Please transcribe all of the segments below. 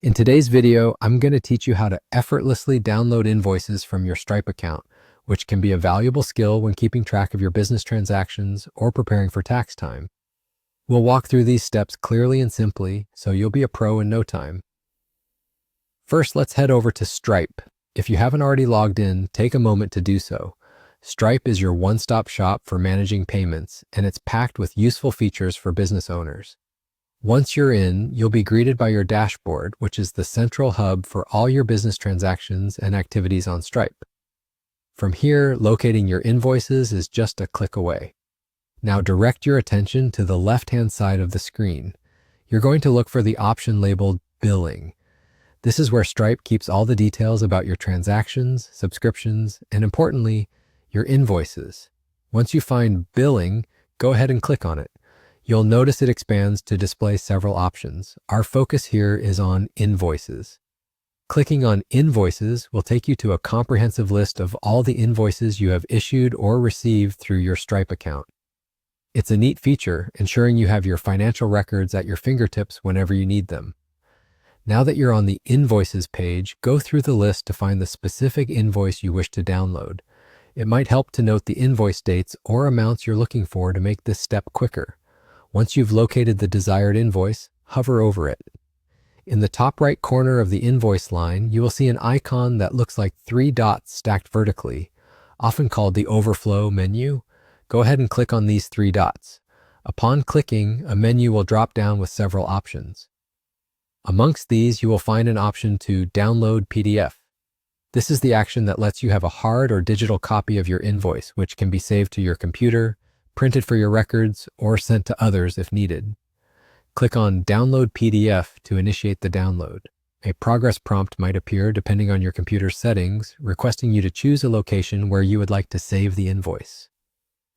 In today's video, I'm going to teach you how to effortlessly download invoices from your Stripe account, which can be a valuable skill when keeping track of your business transactions or preparing for tax time. We'll walk through these steps clearly and simply, so you'll be a pro in no time. First, let's head over to Stripe. If you haven't already logged in, take a moment to do so. Stripe is your one-stop shop for managing payments, and it's packed with useful features for business owners. Once you're in, you'll be greeted by your dashboard, which is the central hub for all your business transactions and activities on Stripe. From here, locating your invoices is just a click away. Now direct your attention to the left-hand side of the screen. You're going to look for the option labeled Billing. This is where Stripe keeps all the details about your transactions, subscriptions, and importantly, your invoices. Once you find Billing, go ahead and click on it. You'll notice it expands to display several options. Our focus here is on invoices. Clicking on Invoices will take you to a comprehensive list of all the invoices you have issued or received through your Stripe account. It's a neat feature, ensuring you have your financial records at your fingertips whenever you need them. Now that you're on the Invoices page, go through the list to find the specific invoice you wish to download. It might help to note the invoice dates or amounts you're looking for to make this step quicker. Once you've located the desired invoice, hover over it. In the top right corner of the invoice line, you will see an icon that looks like 3 dots stacked vertically, often called the overflow menu. Go ahead and click on these 3 dots. Upon clicking, a menu will drop down with several options. Amongst these, you will find an option to download PDF. This is the action that lets you have a hard or digital copy of your invoice, which can be saved to your computer, printed for your records, or sent to others if needed. Click on Download PDF to initiate the download. A progress prompt might appear depending on your computer's settings, requesting you to choose a location where you would like to save the invoice.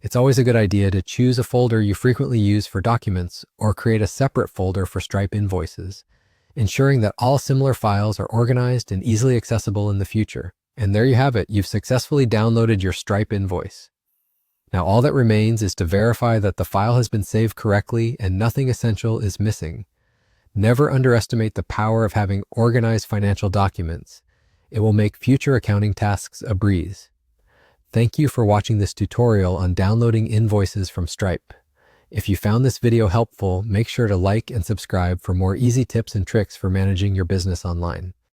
It's always a good idea to choose a folder you frequently use for documents or create a separate folder for Stripe invoices, ensuring that all similar files are organized and easily accessible in the future. And there you have it, you've successfully downloaded your Stripe invoice. Now all that remains is to verify that the file has been saved correctly and nothing essential is missing. Never underestimate the power of having organized financial documents. It will make future accounting tasks a breeze. Thank you for watching this tutorial on downloading invoices from Stripe. If you found this video helpful, make sure to like and subscribe for more easy tips and tricks for managing your business online.